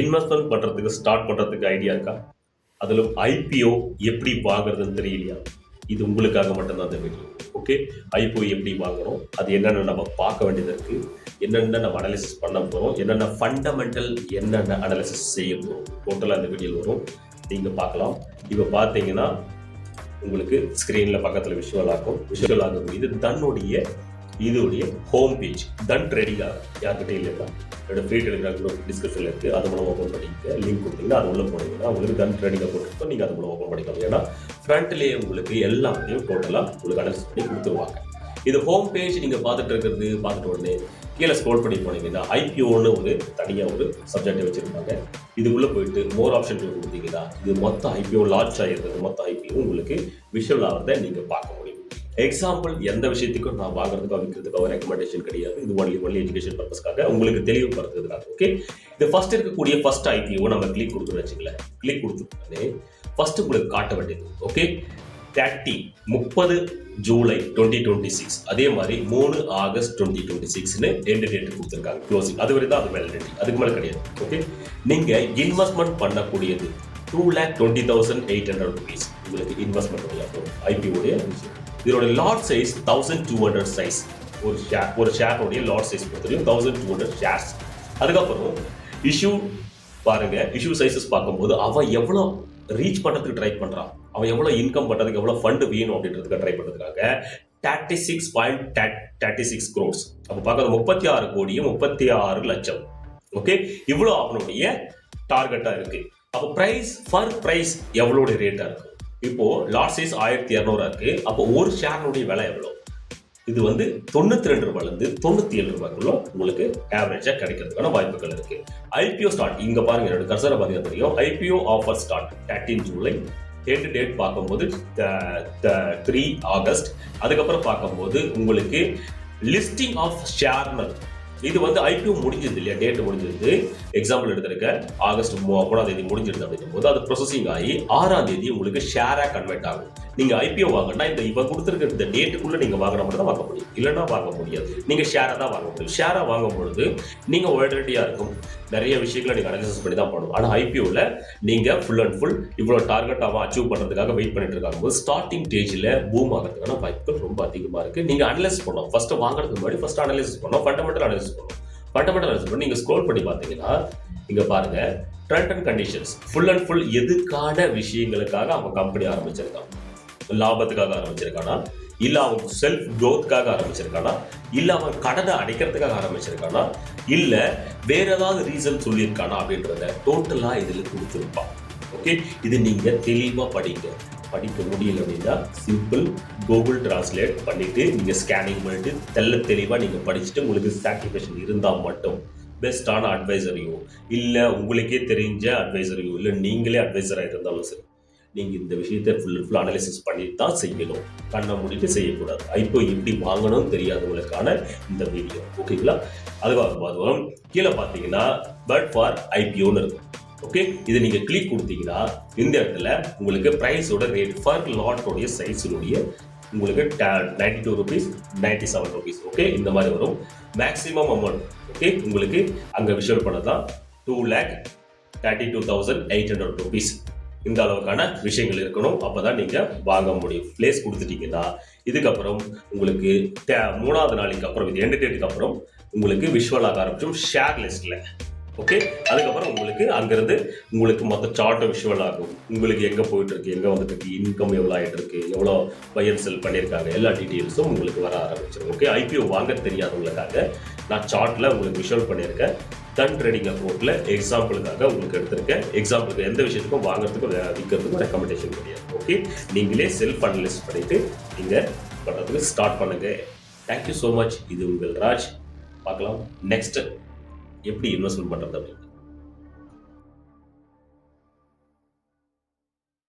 Investment பண்றதுக்கு start பண்றதுக்கு idea இருக்கா? அதிலும் ஐபிஓ எப்படி வாங்குறதுன்னு தெரியலையா? இது உங்களுக்காக மட்டும்தான் அந்த வீடியோ. ஓகே, ஐபிஓ எப்படி வாங்குறோம், அது என்னென்ன நம்ம பார்க்க வேண்டியது இருக்கு, என்னென்ன நம்ம அனாலிசிஸ் பண்ண போறோம், என்னென்ன ஃபண்டமெண்டல் என்னென்ன அனாலிசிஸ் செய்ய போறோம், டோட்டலாக இந்த வீடியோவில் வரும். நீங்க பார்க்கலாம். இப்போ பார்த்தீங்கன்னா உங்களுக்கு ஸ்க்ரீனில் பக்கத்தில் விஷுவல் ஆகும். இது தன்னுடைய இதோடைய ஹோம் பேஜ். தன் ட்ரேடிங்காக யார்கிட்ட இல்லைங்களா, என்னோட ஃப்ரீ டெலிகிராம் குரூப் டிஸ்கிரிப்ஷனில் இருக்குது. அது மூலம் ஓப்பன் பண்ணிக்க லிங்க் கொடுத்தீங்கன்னா அது உள்ள போனீங்கன்னா உங்களுக்கு தன் ட்ரேடிங்காக போட்டுருக்கோம். நீங்கள் அது மூலம் ஓப்பன் பண்ணிக்கலாம். ஏன்னா ஃப்ரண்ட்லேயே உங்களுக்கு எல்லாத்தையும் டோட்டலாக உங்களுக்கு அனலைஸ் பண்ணி கொடுத்துருவாங்க. இது ஹோம் பேஜ் நீங்கள் பார்த்துட்டு உடனே கீழே ஸ்க்ரோல் பண்ணி போனீங்கன்னா ஐபிஓன்னு ஒரு தனியாக ஒரு சப்ஜெக்டை வச்சுருப்பாங்க. இதுக்குள்ளே போயிட்டு மோர் ஆப்ஷன் கொடுத்தீங்கன்னா இது மொத்த ஐபிஓ லான்ச் ஆகிருக்கிறது, மொத்த ஐபிஓ உங்களுக்கு விஷுவல் ஆகிறத நீங்கள் பார்க்க முடியும். எக்ஸாம்பிள், எந்த விஷயத்துக்கும் நான் வாங்குறதுக்கோ விற்கிறதுக்கோ ரெக்கமெண்டேஷன் கிடையாது. இது ஒன்லி எஜுகேஷன் பர்பஸ்க்காக உங்களுக்கு தெளிவுபடுத்துறதுக்காக. ஓகே, இது ஃபர்ஸ்ட் இருக்கக்கூடிய ஃபர்ஸ்ட் ஐபிஓ நம்ம கிளிக் கொடுத்துன்னு வச்சுங்களேன். கிளிக் கொடுத்துட்டோன்னே ஃபர்ஸ்ட் உங்களுக்கு காட்ட வேண்டியது ஓகே 30 ஜூலை 2026, அதே மாதிரி 3 ஆகஸ்ட் 2026 எண்ட் டேட் கொடுத்துருக்காங்க. க்ளோசிங் அது வரை தான் அது வேலிடிட்டி, அதுக்கு மேலே கிடையாது. ஓகே, நீங்க இன்வெஸ்ட்மெண்ட் பண்ணக்கூடியது 2,20,800 rupees உங்களுக்கு இன்வெஸ்ட்மெண்ட் ஐபிஓடைய விஷயம். இதோட லாட் சைஸ் 1200 சைஸ். ஒரு ஷேரோடைய லாட் சைஸ் பொறுத்தவரையும் 1200 ஷேர்ஸ். அதுக்கப்புறம் இஷ்யூ பாருங்க, இஷ்யூ சைஸஸ் பார்க்கும்போது அவன் எவ்வளோ ரீச் பண்ணுறதுக்கு ட்ரை பண்ணுறான், அவன் எவ்வளோ இன்கம் பண்ணுறதுக்கு எவ்வளோ ஃபண்டு வேணும் அப்படின்றதுக்கு ட்ரை பண்ணுறதுக்காக 36.36 crores. அப்போ பார்க்கறது 36 கோடியும் 36 லட்சம். ஓகே, இவ்வளோ அவனுடைய டார்கெட்டாக இருக்கு. அப்போ பிரைஸ் எவ்வளோட ரேட்டா இருக்கு? இப்போ லாட் சைஸ் 1200 இருக்கு. அப்போ ஒரு ஷேருடைய விலை எவ்வளோ? இது 92 ரூபாயிலிருந்து 97 ரூபாய்க்குள்ள உங்களுக்கு ஆவரேஜா கிடைக்கிறதுக்கான வாய்ப்புகள் இருக்கு. ஐபிஓ ஸ்டார்ட் இங்க பாருங்க, என்னோட கர்சரை பார்த்தீங்கன்னா தெரியும். IPO offer start 13 July. End date பார்க்கும்போது 3 ஆகஸ்ட். அதுக்கப்புறம் பார்க்கும்போது உங்களுக்கு லிஸ்டிங் ஆஃப் ஷேர்னர். இது ஐபிஓ முடிஞ்சது இல்லையா, டேட் முடிஞ்சது. எக்ஸாம்பிள் எடுத்திருக்க ஆகஸ்ட் 3ஆம் தேதி முடிஞ்சிருது அப்படிங்கும் போது அது ப்ரொசஸிங் ஆகி 6ஆம் தேதி உங்களுக்கு ஷேரா கன்வெர்ட் ஆகும். நீங்க ஐபிஓ வாங்கினா இவன் கொடுத்துருக்க இந்த டேட்டுக்குள்ள நீங்க வாங்கினா மட்டும் தான் வாங்க முடியும், இல்லைன்னா வாங்க முடியாது. நீங்க ஷேரா தான் வாங்க முடியும். ஷேரா வாங்கும் பொழுது நீங்க ஒரேடியா இருக்கும், நிறைய விஷயங்களை நீங்க அனாலிசிஸ் பண்ணி தான் பண்ணணும். ஆனா ஐபிஓல நீங்க ஃபுல் அண்ட் ஃபுல் இவ்வளவு டார்கெட் அவன் அச்சீவ் பண்றதுக்காக வெயிட் பண்ணிட்டு இருக்காங்க போது ஸ்டார்டிங் ஸ்டேஜ்ல பூம் ஆகிறதுக்கான வாய்ப்புகள் ரொம்ப அதிகமா இருக்கு. நீங்க அனலைஸ் பண்ணணும். ஃபர்ஸ்ட் வாங்குறதுக்கு முன்னாடி ஃபர்ஸ்ட் அனலைசிஸ் பண்ணணும், ஃபண்டமெண்டல் அனலைசிஸ் பண்ணணும். ஃபண்டமெண்டல் அனலைசிஸ் பண்ணி நீங்க ஸ்க்ரோல் பண்ணி பார்த்தீங்கன்னா இங்க பாருங்க, trend and conditions full and full எதுக்கான விஷயங்களுக்காக அவன் கம்பெனி ஆரம்பிச்சிருக்கான். லாபத்துக்காக ஆரம்பிச்சிருக்கானா, இல்ல அவன் செல்ஃப் க்ரோத்காக ஆரம்பிச்சிருக்கானா, இல்ல அவன் கடனை அடைக்கிறதுக்காக ஆரம்பிச்சிருக்கானா, இல்ல வேற ஏதாவது ரீசன் சொல்லியிருக்கானா அப்படின்றத டோட்டலா இதுல கொடுத்துருப்பான். ஓகே, இது நீங்க தெளிவா படிக்க முடியல அப்படின்னா சிம்பிள் கூகுள் டிரான்ஸ்லேட் பண்ணிட்டு நீங்க ஸ்கேனிங் பண்ணிட்டு தெளிவா நீங்க படிச்சுட்டு உங்களுக்கு சாட்டிஸ்ஃபேக்ஷன் இருந்தா மட்டும் பெஸ்டான அட்வைசரையோ இல்ல உங்களுக்கே தெரிஞ்ச அட்வைசரையோ இல்ல நீங்களே அட்வைசராக இருந்தாலும் சரி, நீங்க இந்த விஷயத்தை ஃபுல் அனாலிசிஸ் பண்ணிட்டு தான் செய்யணும். கண்ணை மூடிட்டு செய்யக்கூடாது. ஐபிஓ எப்படி வாங்கணும்னு தெரியாதவங்களுக்கான இந்த வீடியோ. ஓகேங்களா? அதுக்காக கீழே பார்த்தீங்கன்னா பட் ஃபார் ஐபிஓன்னு இருக்கும். ஓகே, இதை நீங்க கிளிக் கொடுத்தீங்கன்னா இந்த இடத்துல உங்களுக்கு பிரைஸோட ரேட் ஃபார் லாட்டோடைய சைஸினுடைய உங்களுக்கு 92 rupees 97 rupees. ஓகே, இந்த மாதிரி வரும். மேக்ஸிமம் அமௌண்ட் ஓகே உங்களுக்கு அங்க விஷுவல் பண்ணதான் 2,32,800 rupees. இந்த அளவுக்கான விஷயங்கள் இருக்கணும், அப்பதான் நீங்க வாங்க முடியும். பிளேஸ் கொடுத்துட்டீங்கன்னா இதுக்கப்புறம் உங்களுக்கு 3ஆவது நாளைக்கு அப்புறம் இது எண்ட் டேட்டுக்கு அப்புறம் உங்களுக்கு விஷுவல் ஆக ஆரம்பிச்சும் ஷேர் லிஸ்ட்ல. ஓகே, அதுக்கப்புறம் உங்களுக்கு அங்கிருந்து உங்களுக்கு மொத்த சார்ட் விஷுவல் ஆகும். உங்களுக்கு எங்க போயிட்டு இருக்கு, எங்க வந்துட்டு இருக்கு, இன்கம் எவ்வளவு ஆயிட்டு இருக்கு, எவ்வளவு பை அண்ட் செல் பண்ணியிருக்காங்க, எல்லா டீட்டெயில்ஸும் உங்களுக்கு வர ஆரம்பிச்சிடும். ஓகே, ஐபிஓ வாங்க தெரியாதவங்களுக்காக நான் சார்ட்ல உங்களுக்கு விஷுவல் பண்ணியிருக்கேன். தன் ட்ரேடிங் அக்கௌண்ட்ல எக்ஸாம்பிளுக்காக உங்களுக்கு எடுத்திருக்கேன். எக்ஸாம்பிளுக்கு எந்த விஷயத்துக்கும் வாங்குறதுக்கும் விற்கிறதுக்கும் ரெக்கமெண்டேஷன் கிடையாது. ஓகே, நீங்களே செல்ஃப் அனலைஸ் பண்ணிட்டு நீங்க பண்றதுக்கு ஸ்டார்ட் பண்ணுங்க. Thank you so much. இது உங்கள் ராஜ். பார்க்கலாம் நெக்ஸ்ட் எப்படி இன்வெஸ்ட்மெண்ட் பண்றது அப்படின்னு.